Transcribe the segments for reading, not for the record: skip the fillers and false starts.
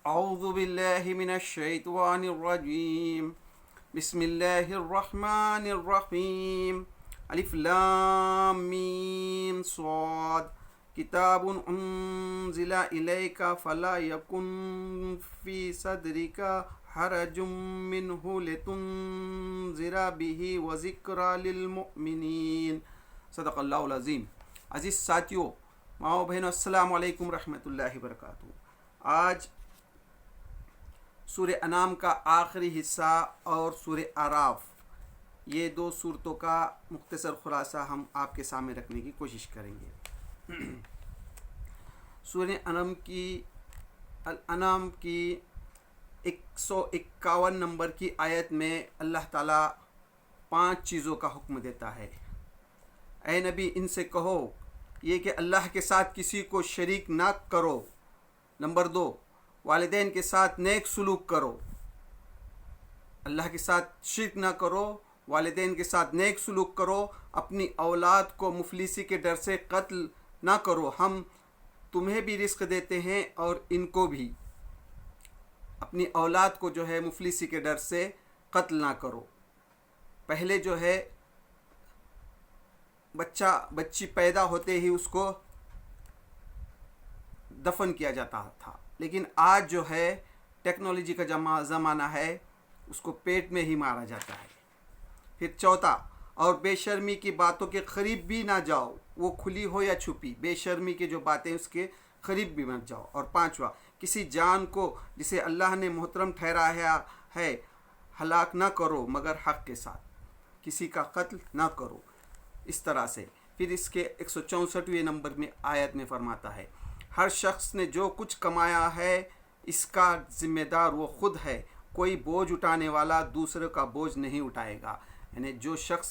اعوذ باللہ من الشیطان الرجیم بسم اللہ الرحمن الرحیم الف لام میم صاد کتاب انزل الیک فلا یکن فی صدرک حرج منہ لتنذر بہ وذکری للمؤمنین۔ صدق اللہ العظیم۔ عزیز ساتھیوں، ماؤں بہنوں، السلام علیکم رحمۃ اللہ وبرکاتہ۔ آج سورہ انعام کا آخری حصہ اور سورہ اعراف، یہ دو صورتوں کا مختصر خلاصہ ہم آپ کے سامنے رکھنے کی کوشش کریں گے۔ سورہ انعام کی 151 نمبر کی آیت میں اللہ تعالیٰ 5 چیزوں کا حکم دیتا ہے۔ اے نبی، ان سے کہو یہ کہ اللہ کے ساتھ کسی کو شریک نہ کرو۔ نمبر 2، والدین کے ساتھ نیک سلوک کرو۔ اللہ کے ساتھ شرک نہ کرو، والدین کے ساتھ نیک سلوک کرو، اپنی اولاد کو مفلسی کے ڈر سے قتل نہ کرو، ہم تمہیں بھی رزق دیتے ہیں اور ان کو بھی۔ اپنی اولاد کو جو ہے مفلسی کے ڈر سے قتل نہ کرو۔ پہلے جو ہے بچی پیدا ہوتے ہی اس کو دفن کیا جاتا تھا، لیکن آج جو ہے ٹیکنالوجی کا زمانہ ہے، اس کو پیٹ میں ہی مارا جاتا ہے۔ پھر چوتھا، اور بے شرمی کی باتوں کے قریب بھی نہ جاؤ، وہ کھلی ہو یا چھپی، بے شرمی کی جو باتیں اس کے قریب بھی مت جاؤ۔ اور پانچواں، کسی جان کو جسے اللہ نے محترم ٹھہرایا ہے ہلاک نہ کرو مگر حق کے ساتھ، کسی کا قتل نہ کرو۔ اس طرح سے پھر اس کے 164ویں نمبر میں آیت میں فرماتا ہے، ہر شخص نے جو کچھ کمایا ہے اس کا ذمہ دار وہ خود ہے، کوئی بوجھ اٹھانے والا دوسرے کا بوجھ نہیں اٹھائے گا۔ یعنی جو شخص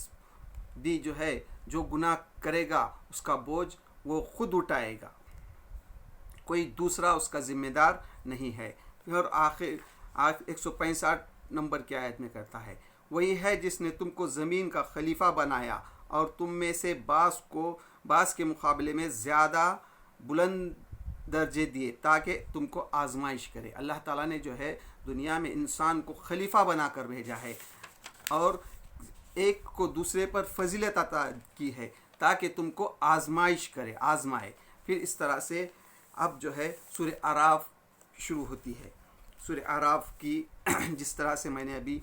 بھی جو ہے جو گناہ کرے گا اس کا بوجھ وہ خود اٹھائے گا، کوئی دوسرا اس کا ذمہ دار نہیں ہے۔ اور آخر 165 نمبر کی آیت میں کرتا ہے، وہی ہے جس نے تم کو زمین کا خلیفہ بنایا اور تم میں سے بعض کے مقابلے میں زیادہ بلند درجے دیے تاکہ تم کو آزمائش کرے۔ اللہ تعالیٰ نے جو ہے دنیا میں انسان کو خلیفہ بنا کر بھیجا ہے اور ایک کو دوسرے پر فضیلت عطا کی ہے تاکہ تم کو آزمائش کرے، آزمائے۔ پھر اس طرح سے اب جو ہے سورہ اعراف شروع ہوتی ہے۔ سورہ اعراف کی جس طرح سے میں نے ابھی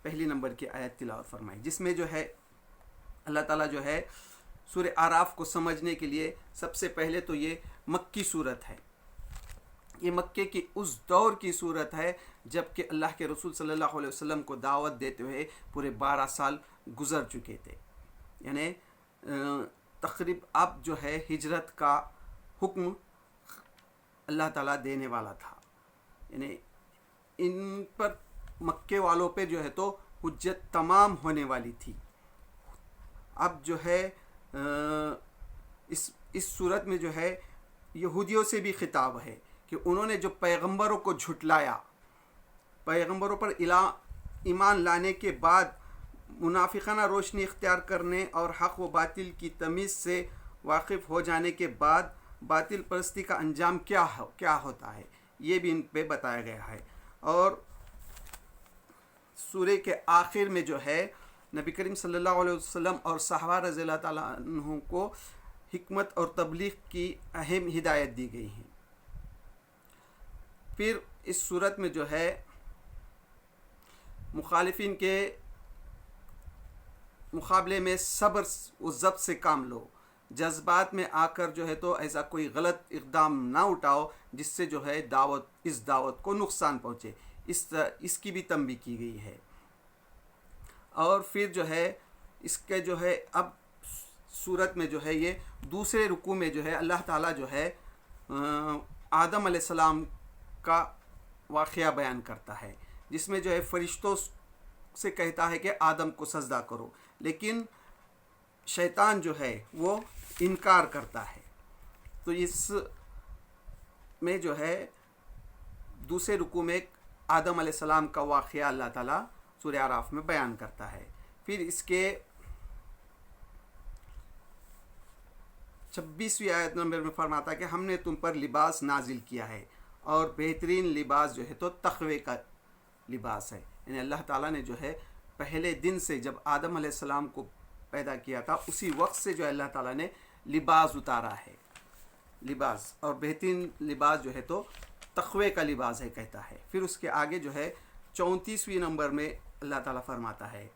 پہلی نمبر کی آیت تلاوت فرمائی، جس میں جو ہے اللہ تعالیٰ جو ہے سورہ اعراف کو سمجھنے کے لیے سب سے پہلے تو یہ مکی صورت ہے۔ یہ مکے کی اس دور کی صورت ہے جب کہ اللہ کے رسول صلی اللہ علیہ وسلم کو دعوت دیتے ہوئے پورے 12 سال گزر چکے تھے۔ یعنی تقریب اب جو ہے ہجرت کا حکم اللہ تعالیٰ دینے والا تھا۔ یعنی ان پر مکے والوں پہ جو ہے تو حجت تمام ہونے والی تھی۔ اب جو ہے اس صورت میں جو ہے یہودیوں سے بھی خطاب ہے کہ انہوں نے جو پیغمبروں کو جھٹلایا، پیغمبروں پر ایمان لانے کے بعد منافقانہ روشنی اختیار کرنے اور حق و باطل کی تمیز سے واقف ہو جانے کے بعد باطل پرستی کا انجام کیا ہوتا ہے، یہ بھی ان پہ بتایا گیا ہے۔ اور سورہ کے آخر میں جو ہے نبی کریم صلی اللہ علیہ وسلم اور صحابہ رضی اللہ تعالیٰ عنہ کو حکمت اور تبلیغ کی اہم ہدایت دی گئی ہیں۔ پھر اس صورت میں جو ہے مخالفین کے مقابلے میں صبر و ضبط سے کام لو، جذبات میں آ کر جو ہے تو ایسا کوئی غلط اقدام نہ اٹھاؤ جس سے جو ہے اس دعوت کو نقصان پہنچے، اس کی بھی تنبیہ کی گئی ہے۔ اور پھر جو ہے اس کے جو ہے اب صورت میں جو ہے یہ دوسرے رکوع میں جو ہے اللہ تعالیٰ جو ہے آدم علیہ السلام کا واقعہ بیان کرتا ہے، جس میں جو ہے فرشتوں سے کہتا ہے کہ آدم کو سجدہ کرو، لیکن شیطان جو ہے وہ انکار کرتا ہے۔ تو اس میں جو ہے دوسرے رکوع میں آدم علیہ السلام کا واقعہ اللہ تعالیٰ سورہ اعراف میں بیان کرتا ہے۔ پھر اس کے 26ویں آیت نمبر میں فرماتا ہے کہ ہم نے تم پر لباس نازل کیا ہے اور بہترین لباس جو ہے تو تقوی کا لباس ہے. یعنی اللہ تعالیٰ نے جو ہے پہلے دن سے جب آدم علیہ السلام کو پیدا کیا تھا اسی وقت سے جو ہے اللہ تعالیٰ نے لباس اتارا ہے. لباس اور بہترین لباس جو ہے تو تقوی کا لباس ہے کہتا ہے. پھر اس کے آگے جو ہے 34ویں نمبر میں اللہ تعالیٰ فرماتا ہے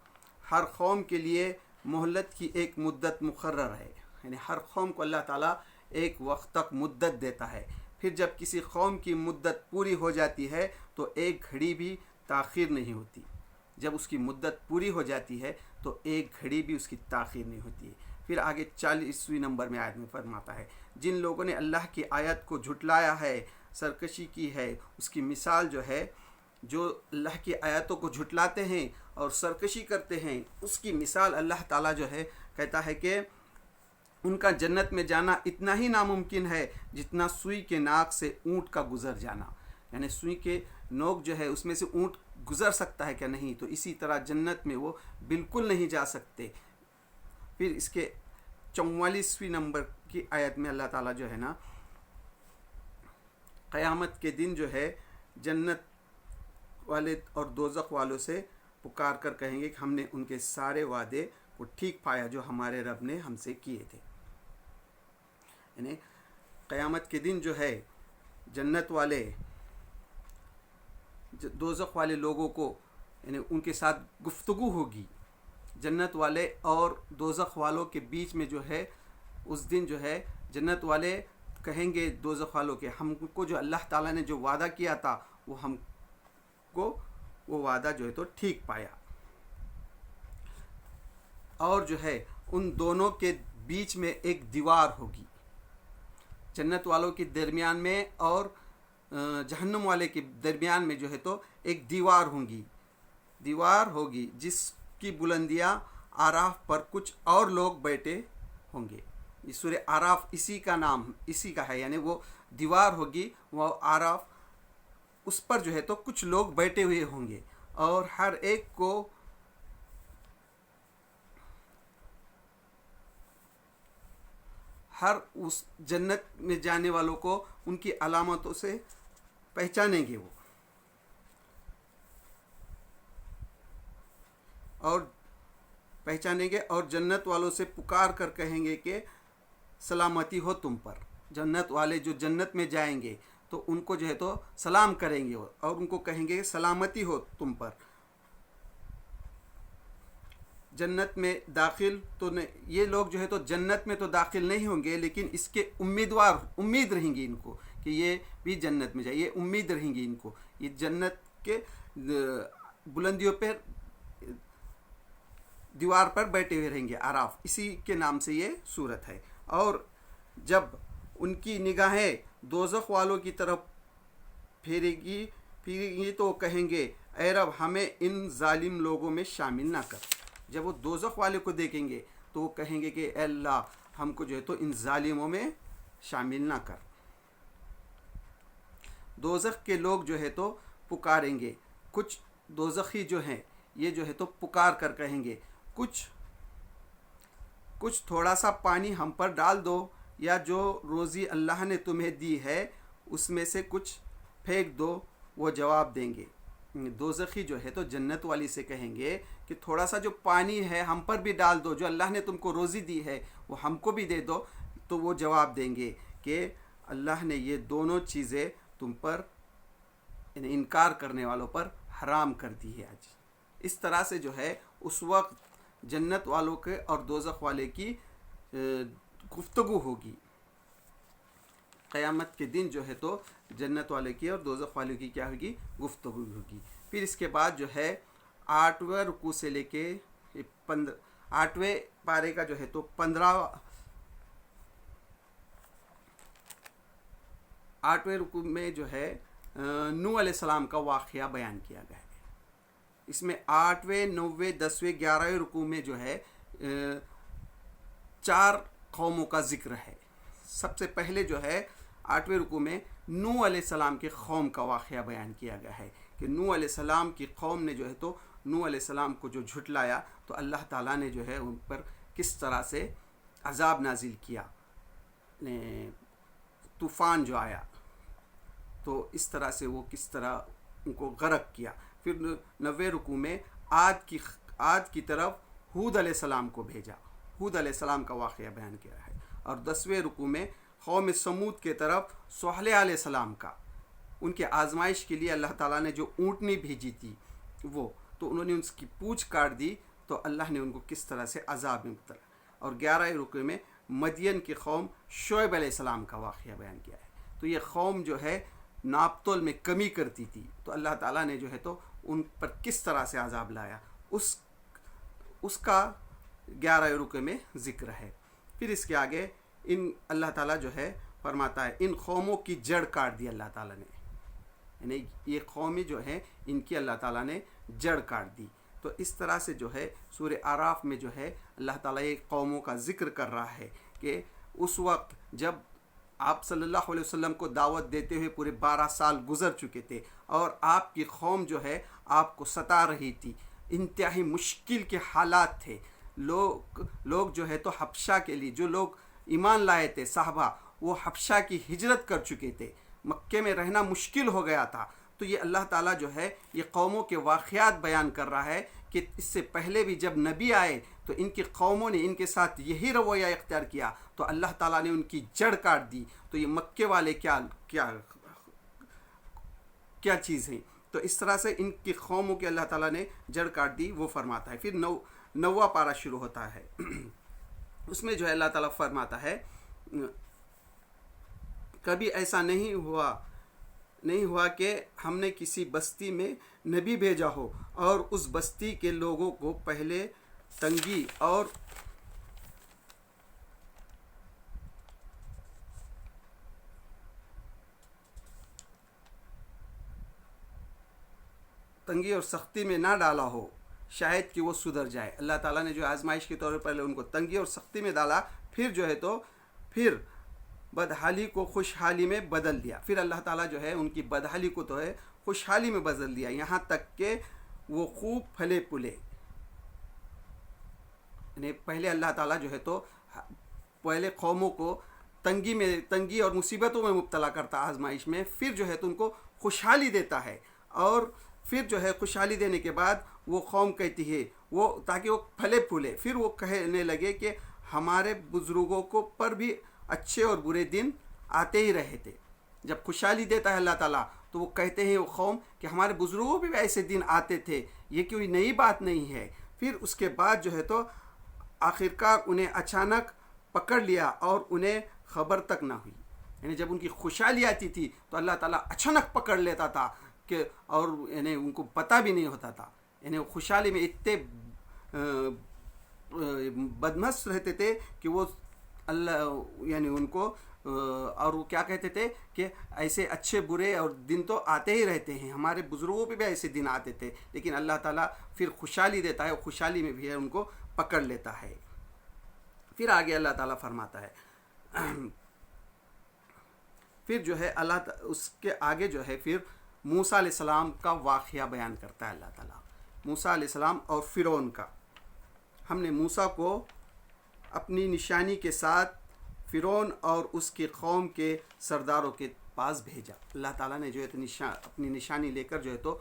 ہر قوم کے لیے مہلت کی ایک مدت مقرر ہے. یعنی ہر قوم کو اللہ تعالیٰ ایک وقت تک مدت دیتا ہے. پھر جب کسی قوم کی مدت پوری ہو جاتی ہے تو ایک گھڑی بھی تاخیر نہیں ہوتی. جب اس کی مدت پوری ہو جاتی ہے تو ایک گھڑی بھی اس کی تاخیر نہیں ہوتی ہے. پھر آگے 40ویں نمبر میں آیت میں فرماتا ہے جن لوگوں نے اللہ کی آیت کو جھٹلایا ہے سرکشی کی ہے اس کی مثال جو ہے جو اللہ کی آیتوں کو جھٹلاتے ہیں اور سرکشی کرتے ہیں اس کی مثال اللہ تعالیٰ جو ہے کہتا ہے کہ ان کا جنت میں جانا اتنا ہی ناممکن ہے جتنا سوئی کے ناک سے اونٹ کا گزر جانا. یعنی سوئی کے نوک جو ہے اس میں سے اونٹ گزر سکتا ہے کہ نہیں, تو اسی طرح جنت میں وہ بالکل نہیں جا سکتے. پھر اس کے 44ویں نمبر کی آیت میں اللہ تعالیٰ جو ہے نا قیامت کے دن جو ہے جنت والے اور دوزخ والوں سے پکار کر کہیں گے کہ ہم نے ان کے سارے وعدے کو ٹھیک پایا جو ہمارے رب نے ہم سے کیے تھے. یعنی قیامت کے دن جو ہے جنت والے دوزخ والے لوگوں کو یعنی ان کے ساتھ گفتگو ہوگی. جنت والے اور دوزخ والوں کے بیچ میں جو ہے اس دن جو ہے جنت والے کہیں گے دوزخ والوں کے ہم کو جو اللہ تعالیٰ نے جو وعدہ کیا تھا وہ ہم کو وہ وعدہ جو ہے تو ٹھیک پایا. اور جو ہے ان دونوں کے بیچ میں ایک دیوار ہوگی جنت والوں کے درمیان میں اور جہنم والے کے درمیان میں جو ہے تو ایک دیوار ہوگی جس کی بلندیاں آراف پر کچھ اور لوگ بیٹھے ہوں گے. یہ سورہ آراف اسی کا ہے. یعنی وہ دیوار ہوگی وہ آراف اس پر جو ہے تو کچھ لوگ بیٹھے ہوئے ہوں گے اور ہر ایک کو ہر اس جنت میں جانے والوں کو ان کی علامتوں سے پہچانیں گے وہ اور جنت والوں سے پکار کر کہیں گے کہ سلامتی ہو تم پر. جنت والے جو جنت میں جائیں گے تو ان کو جو ہے تو سلام کریں گے اور ان کو کہیں گے سلامتی ہو تم پر. جنت میں داخل تو یہ لوگ جو ہے تو جنت میں تو داخل نہیں ہوں گے لیکن اس کے امید رہیں گی ان کو کہ یہ بھی جنت میں جائے. یہ امید رہیں گی ان کو. یہ جنت کے بلندیوں پر دیوار پر بیٹھے ہوئے رہیں گے. آراف اسی کے نام سے یہ صورت ہے. اور جب ان کی نگاہیں دوزخ والوں کی طرف پھیریں گی تو کہیں گے اے رب ہمیں ان ظالم لوگوں میں شامل نہ کر. جب وہ دوزخ والے کو دیکھیں گے تو وہ کہیں گے کہ اے اللہ ہم کو جو ہے تو ان ظالموں میں شامل نہ کر. دوزخ کے لوگ جو ہے تو پکاریں گے. کچھ دوزخی جو ہیں یہ جو ہے تو پکار کر کہیں گے کچھ تھوڑا سا پانی ہم پر ڈال دو یا جو روزی اللہ نے تمہیں دی ہے اس میں سے کچھ پھینک دو. وہ جواب دیں گے. دوزخی جو ہے تو جنت والی سے کہیں گے کہ تھوڑا سا جو پانی ہے ہم پر بھی ڈال دو, جو اللہ نے تم کو روزی دی ہے وہ ہم کو بھی دے دو. تو وہ جواب دیں گے کہ اللہ نے یہ دونوں چیزیں تم پر یعنی انکار کرنے والوں پر حرام کر دی ہے آج. اس طرح سے جو ہے اس وقت جنت والوں کے اور دوزخ والے کی گفتگو ہوگی. قیامت کے دن جو ہے تو جنت والے کی اور دوزخ والے کی کیا ہوگی, گفتگو ہوگی. پھر اس کے بعد جو ہے 8ویں رکوع سے لے کے 8ویں پارے کا جو ہے تو 8ویں رکوع میں جو ہے نوح علیہ السلام کا واقعہ بیان کیا گیا ہے. اس میں 8ویں 9ویں 10ویں 11ویں رکوع میں جو ہے 4 قوموں کا ذکر ہے. سب سے پہلے جو ہے 8ویں رکوع میں نوح علیہ السلام کے قوم کا واقعہ بیان کیا گیا ہے کہ نوح علیہ السلام کی قوم نے جو ہے تو نوح علیہ السلام کو جو جھٹلایا تو اللہ تعالیٰ نے جو ہے ان پر کس طرح سے عذاب نازل کیا. طوفان جو آیا تو اس طرح سے وہ کس طرح ان کو غرق کیا. پھر 90 رکوع میں عاد کی طرف ہود علیہ السلام کو بھیجا، ہود علیہ السلام کا واقعہ بیان کیا ہے. اور 10ویں رکوع میں قوم سمود کے طرف صالح علیہ السلام کا، ان کے آزمائش کے لیے اللہ تعالیٰ نے جو اونٹنی بھیجی تھی وہ، تو انہوں نے اس کی پوچھ کاٹ دی تو اللہ نے ان کو کس طرح سے عذاب میں مبتلا. اور 11 رکوع میں مدین کی قوم شعیب علیہ السلام کا واقعہ بیان کیا ہے. تو یہ قوم جو ہے ناپ تول میں کمی کرتی تھی، تو اللہ تعالیٰ نے جو ہے تو ان پر کس طرح سے عذاب لایا، اس کا 11 رکوع میں ذکر ہے. پھر اس کے آگے اللہ تعالیٰ جو ہے فرماتا ہے ان قوموں کی جڑ کاٹ دی اللہ تعالیٰ نے، یعنی یہ قومیں جو ہیں ان کی اللہ تعالیٰ نے جڑ کاٹ دی. تو اس طرح سے جو ہے سورہ اعراف میں جو ہے اللہ تعالیٰ یہ قوموں کا ذکر کر رہا ہے کہ اس وقت جب آپ صلی اللہ علیہ وسلم کو دعوت دیتے ہوئے پورے 12 سال گزر چکے تھے اور آپ کی قوم جو ہے آپ کو ستا رہی تھی، انتہائی مشکل کے حالات تھے. لوگ جو ہے تو حبشہ کے لیے جو لوگ ایمان لائے تھے صحابہ، وہ حبشہ کی ہجرت کر چکے تھے، مکے میں رہنا مشکل ہو گیا تھا. تو یہ اللہ تعالیٰ جو ہے یہ قوموں کے واقعات بیان کر رہا ہے کہ اس سے پہلے بھی جب نبی آئے تو ان کی قوموں نے ان کے ساتھ یہی رویہ اختیار کیا تو اللہ تعالیٰ نے ان کی جڑ کاٹ دی. تو یہ مکے والے کیا چیز ہیں. تو اس طرح سے ان کی قوموں کے اللہ تعالیٰ نے جڑ کاٹ دی، وہ فرماتا ہے. پھر 9واں پارہ شروع ہوتا ہے. اس میں جو ہے اللہ تعالیٰ فرماتا ہے کبھی ایسا نہیں ہوا کہ ہم نے کسی بستی میں نبی بھیجا ہو اور اس بستی کے لوگوں کو پہلے تنگی اور سختی میں نہ ڈالا ہو، شاید کہ وہ سدھر جائے. اللہ تعالیٰ نے جو آزمائش کے طور پر پہلے ان کو تنگی اور سختی میں ڈالا، پھر جو ہے تو پھر بدحالی کو خوشحالی میں بدل دیا. پھر اللہ تعالیٰ جو ہے ان کی بدحالی کو تو ہے خوشحالی میں بدل دیا، یہاں تک کہ وہ خوب پھلے پھولے. یعنی پہلے اللہ تعالیٰ جو ہے تو پہلے قوموں کو تنگی اور مصیبتوں میں مبتلا کرتا آزمائش میں، پھر جو ہے تو ان کو خوشحالی دیتا ہے. اور پھر جو ہے خوشحالی دینے کے بعد وہ قوم کہتی ہے وہ تاکہ وہ پھلے پھولے، پھر وہ کہنے لگے کہ ہمارے بزرگوں کو پر بھی اچھے اور برے دن آتے ہی رہے تھے. جب خوشحالی دیتا ہے اللہ تعالیٰ تو وہ کہتے ہیں وہ قوم کہ ہمارے بزرگوں پہ بھی ایسے دن آتے تھے، یہ کوئی نئی بات نہیں ہے. پھر اس کے بعد جو ہے تو آخرکار انہیں اچانک پکڑ لیا اور انہیں خبر تک نہ ہوئی. یعنی جب ان کی خوشحالی آتی تھی تو اللہ تعالیٰ اچانک پکڑ لیتا تھا کہ اور یعنی ان کو پتہ بھی نہیں ہوتا تھا. یعنی خوشحالی میں اتنے بدمست رہتے تھے کہ وہ اللہ یعنی ان کو اور وہ کیا کہتے تھے کہ ایسے اچھے برے اور دن تو آتے ہی رہتے ہیں، ہمارے بزرگوں پہ بھی ایسے دن آتے تھے، لیکن اللہ تعالیٰ پھر خوشحالی دیتا ہے، خوشحالی میں بھی ان کو پکڑ لیتا ہے. پھر آگے اللہ تعالیٰ فرماتا ہے پھر جو ہے اس کے آگے جو ہے پھر موسیٰ علیہ السلام کا واقعہ بیان کرتا ہے اللہ تعالیٰ. موسیٰ علیہ السلام اور فرعون کا. ہم نے موسیٰ کو اپنی نشانی کے ساتھ فرعون اور اس کی قوم کے سرداروں کے پاس بھیجا. اللہ تعالیٰ نے جو ہے اپنی نشانی لے کر جو ہے تو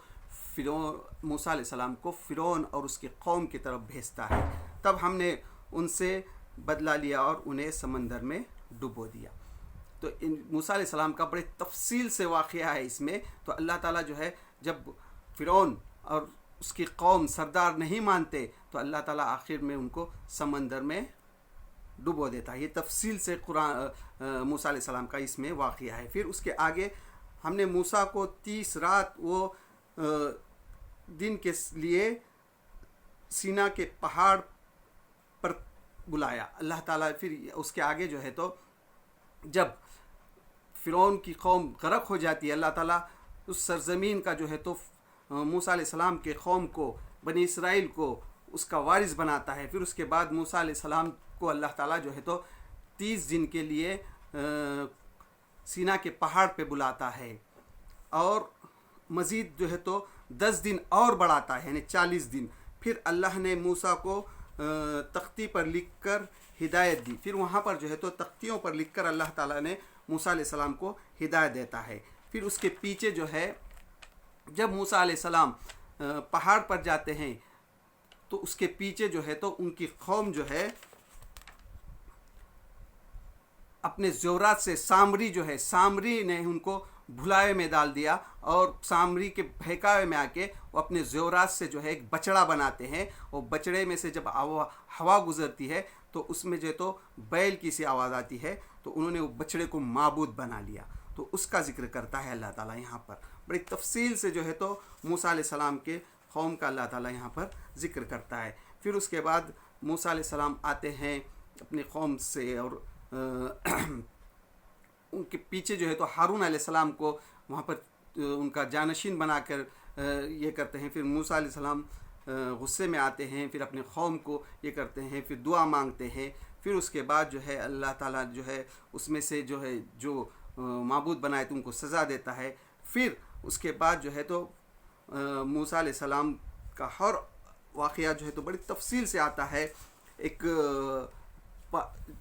موسیٰ علیہ السلام کو فرعون اور اس کی قوم کی طرف بھیجتا ہے. تب ہم نے ان سے بدلہ لیا اور انہیں سمندر میں ڈبو دیا. تو موسیٰ علیہ السلام کا بڑے تفصیل سے واقعہ ہے اس میں. تو اللہ تعالیٰ جو ہے جب فرعون اور اس کی قوم سردار نہیں مانتے تو اللہ تعالیٰ آخر میں ان کو سمندر میں ڈبو دیتا ہے. یہ تفصیل سے موسیٰ علیہ السلام کا اس میں واقعہ ہے. پھر اس کے آگے ہم نے موسیٰ کو 30 رات وہ دن کے لیے سینا کے پہاڑ پر بلایا. اللہ تعالیٰ پھر اس کے آگے جو ہے تو جب فرعون کی قوم غرق ہو جاتی ہے، اللہ تعالیٰ اس سرزمین کا جو ہے تو موسیٰ علیہ السلام کے قوم کو، بنی اسرائیل کو اس کا وارث بناتا ہے. پھر اس کے بعد موسیٰ علیہ السلام کو اللہ تعالیٰ جو ہے تو 30 دن کے لیے سینا کے پہاڑ پہ بلاتا ہے اور مزید جو ہے تو 10 دن اور بڑھاتا ہے، یعنی 40 دن. پھر اللہ نے موسیٰ کو تختی پر لکھ کر ہدایت دی. پھر وہاں پر جو ہے تو تختیوں پر لکھ کر اللہ تعالیٰ نے موسیٰ علیہ السلام کو ہدایت دیتا ہے. پھر اس کے پیچھے جو ہے جب موسیٰ علیہ السلام پہاڑ پر جاتے ہیں تو اس کے پیچھے جو ہے تو ان کی قوم جو ہے اپنے زیورات سے سامری نے ان کو بھلائے میں ڈال دیا، اور سامری کے بہکاوے میں آ کے وہ اپنے زیورات سے جو ہے ایک بچڑا بناتے ہیں، اور بچڑے میں سے جب ہوا گزرتی ہے تو اس میں جو ہے تو بیل کی سی آواز آتی ہے، تو انہوں نے وہ بچڑے کو معبود بنا لیا۔ تو اس کا ذکر کرتا ہے اللہ تعالیٰ یہاں پر بڑی تفصیل سے جو ہے تو موسیٰ علیہ السلام کے قوم کا اللہ تعالیٰ یہاں پر ذکر کرتا ہے۔ پھر اس کے بعد موسیٰ علیہ السلام آتے ہیں اپنی قوم سے، اور ان کے پیچھے جو ہے تو ہارون علیہ السلام کو وہاں پر ان کا جانشین بنا کر یہ کرتے ہیں۔ پھر موسیٰ علیہ السلام غصے میں آتے ہیں، پھر اپنے قوم کو یہ کرتے ہیں، پھر دعا مانگتے ہیں۔ پھر اس کے بعد جو ہے اللہ تعالیٰ جو ہے اس میں سے جو ہے جو معبود بنائے تو ان کو سزا دیتا ہے۔ پھر اس کے بعد جو ہے تو موسیٰ علیہ السلام کا ہر واقعہ جو ہے تو بڑی تفصیل سے آتا ہے۔ ایک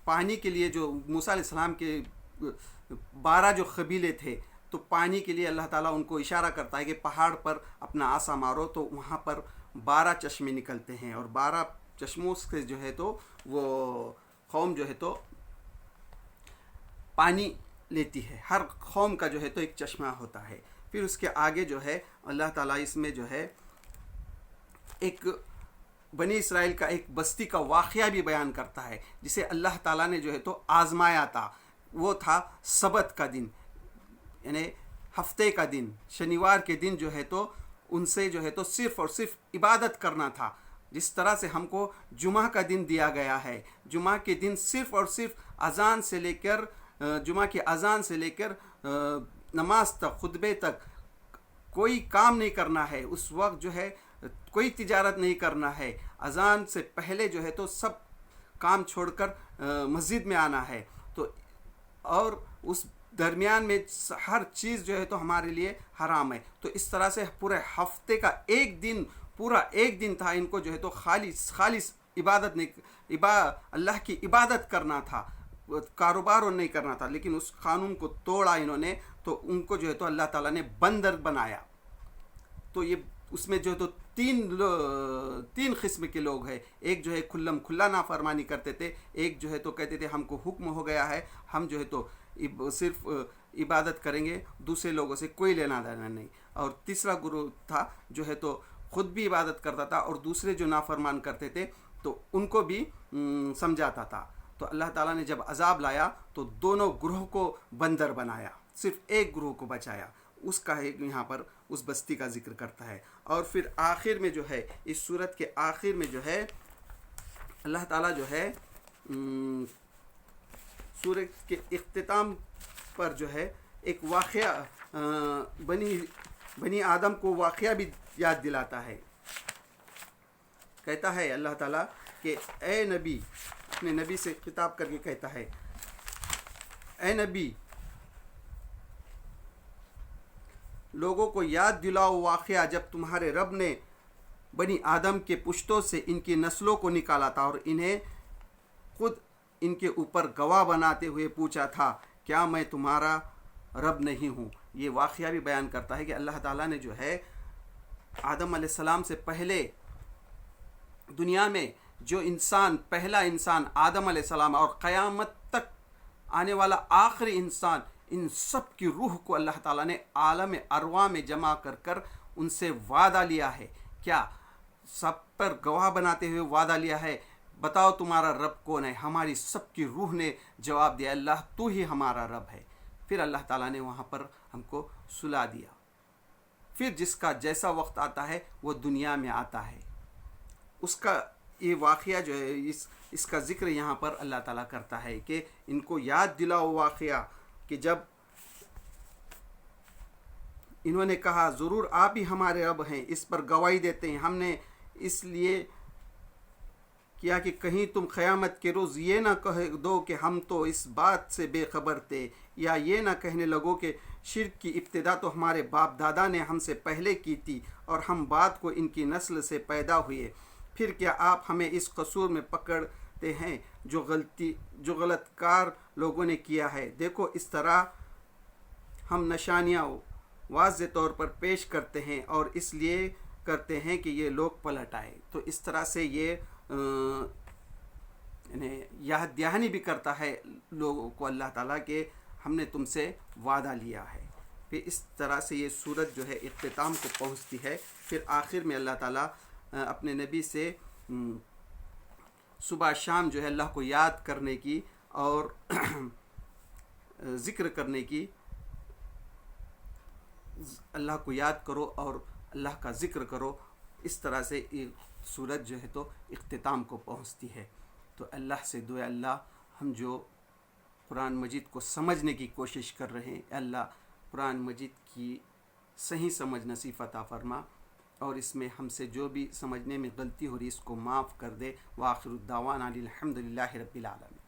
پانی کے لیے جو موسیٰ علیہ السلام کے 12 جو قبیلے تھے، تو پانی کے لیے اللہ تعالیٰ ان کو اشارہ کرتا ہے کہ پہاڑ پر اپنا عصا مارو، تو وہاں پر 12 چشمے نکلتے ہیں، اور 12 چشموں سے جو ہے تو وہ قوم جو ہے تو پانی لیتی ہے۔ ہر قوم کا جو ہے تو ایک چشمہ ہوتا ہے۔ پھر اس کے آگے جو ہے اللہ تعالیٰ اس میں جو ہے ایک بنی اسرائیل کا ایک بستی کا واقعہ بھی بیان کرتا ہے، جسے اللہ تعالیٰ نے جو ہے تو آزمایا تھا۔ وہ تھا سبت کا دن، یعنی ہفتے کا دن، شنیوار کے دن جو ہے تو ان سے جو ہے تو صرف اور صرف عبادت کرنا تھا۔ جس طرح سے ہم کو جمعہ کا دن دیا گیا ہے، جمعہ کے دن صرف اور صرف اذان سے لے کر جمعہ کی اذان سے لے کر نماز تک، خطبے تک کوئی کام نہیں کرنا ہے۔ اس وقت جو ہے کوئی تجارت نہیں کرنا ہے۔ اذان سے پہلے جو ہے تو سب کام چھوڑ کر مسجد میں آنا ہے، تو اور اس درمیان میں ہر چیز جو ہے تو ہمارے لیے حرام ہے۔ تو اس طرح سے پورے ہفتے کا ایک دن، پورا ایک دن تھا ان کو جو ہے تو خالص عبادت نہیں، اللہ کی عبادت کرنا تھا، کاروبار نہیں کرنا تھا۔ لیکن اس قانون کو توڑا انہوں نے، تو ان کو جو ہے تو اللہ تعالیٰ نے بندر بنایا۔ تو یہ اس میں جو ہے تو تین قسم کے لوگ ہیں۔ ایک جو ہے کھلا نافرمانی کرتے تھے، ایک جو ہے تو کہتے تھے ہم کو حکم ہو گیا ہے، ہم جو ہے تو صرف عبادت کریں گے، دوسرے لوگوں سے کوئی لینا دینا نہیں۔ اور تیسرا گروہ تھا جو ہے تو خود بھی عبادت کرتا تھا اور دوسرے جو نافرمان کرتے تھے تو ان کو بھی سمجھاتا تھا۔ تو اللہ تعالیٰ نے جب عذاب لایا تو دونوں گروہ کو بندر بنایا، صرف ایک گروہ کو بچایا۔ اس کا یہاں پر اس بستی کا ذکر کرتا ہے۔ اور پھر آخر میں جو ہے اس سورت کے آخر میں جو ہے اللہ تعالیٰ جو ہے سورت کے اختتام پر جو ہے ایک واقعہ بنی آدم کو واقعہ بھی یاد دلاتا ہے۔ کہتا ہے اللہ تعالیٰ کہ اے نبی، اپنے نبی سے خطاب کر کے کہتا ہے، اے نبی لوگوں کو یاد دلاؤ واقعہ جب تمہارے رب نے بنی آدم کے پشتوں سے ان کی نسلوں کو نکالا تھا اور انہیں خود ان کے اوپر گواہ بناتے ہوئے پوچھا تھا، کیا میں تمہارا رب نہیں ہوں؟ یہ واقعہ بھی بیان کرتا ہے کہ اللہ تعالیٰ نے جو ہے آدم علیہ السلام سے پہلے دنیا میں جو انسان، پہلا انسان آدم علیہ السلام اور قیامت تک آنے والا آخری انسان، ان سب کی روح کو اللہ تعالیٰ نے عالم ارواح میں جمع کر کر ان سے وعدہ لیا ہے۔ کیا سب پر گواہ بناتے ہوئے وعدہ لیا ہے، بتاؤ تمہارا رب کون ہے؟ ہماری سب کی روح نے جواب دیا، اللہ تو ہی ہمارا رب ہے۔ پھر اللہ تعالیٰ نے وہاں پر ہم کو سلا دیا۔ پھر جس کا جیسا وقت آتا ہے وہ دنیا میں آتا ہے۔ اس کا یہ واقعہ جو ہے اس کا ذکر یہاں پر اللہ تعالیٰ کرتا ہے کہ ان کو یاد دلاؤ واقعہ کہ جب انہوں نے کہا ضرور آپ ہی ہمارے رب ہیں، اس پر گواہی دیتے ہیں، ہم نے اس لیے کیا کہ کہیں تم قیامت کے روز یہ نہ کہہ دو کہ ہم تو اس بات سے بے خبر تھے، یا یہ نہ کہنے لگو کہ شرک کی ابتدا تو ہمارے باپ دادا نے ہم سے پہلے کی تھی اور ہم بعد کو ان کی نسل سے پیدا ہوئے۔ پھر کیا آپ ہمیں اس قصور میں پکڑتے ہیں جو غلط کار لوگوں نے کیا ہے؟ دیکھو اس طرح ہم نشانیاں واضح طور پر پیش کرتے ہیں اور اس لیے کرتے ہیں کہ یہ لوگ پلٹ آئے. تو اس طرح سے یہ یاد دہانی بھی کرتا ہے لوگوں کو اللہ تعالیٰ کہ ہم نے تم سے وعدہ لیا ہے. پھر اس طرح سے یہ سورت جو ہے اختتام کو پہنچتی ہے. پھر آخر میں اللہ تعالیٰ اپنے نبی سے صبح شام جو ہے اللہ کو یاد کرنے کی اور ذکر کرنے کی، اللہ کو یاد کرو اور اللہ کا ذکر کرو. اس طرح سے سورت جو ہے تو اختتام کو پہنچتی ہے. تو اللہ سے دعا اللہ ہم جو قرآن مجید کو سمجھنے کی کوشش کر رہے ہیں، اللہ قرآن مجید کی صحیح سمجھ نصیب عطا فرما، اور اس میں ہم سے جو بھی سمجھنے میں غلطی ہو رہی ہے اس کو معاف کر دے. وآخر الدعوانا الحمد للہ رب العالمین.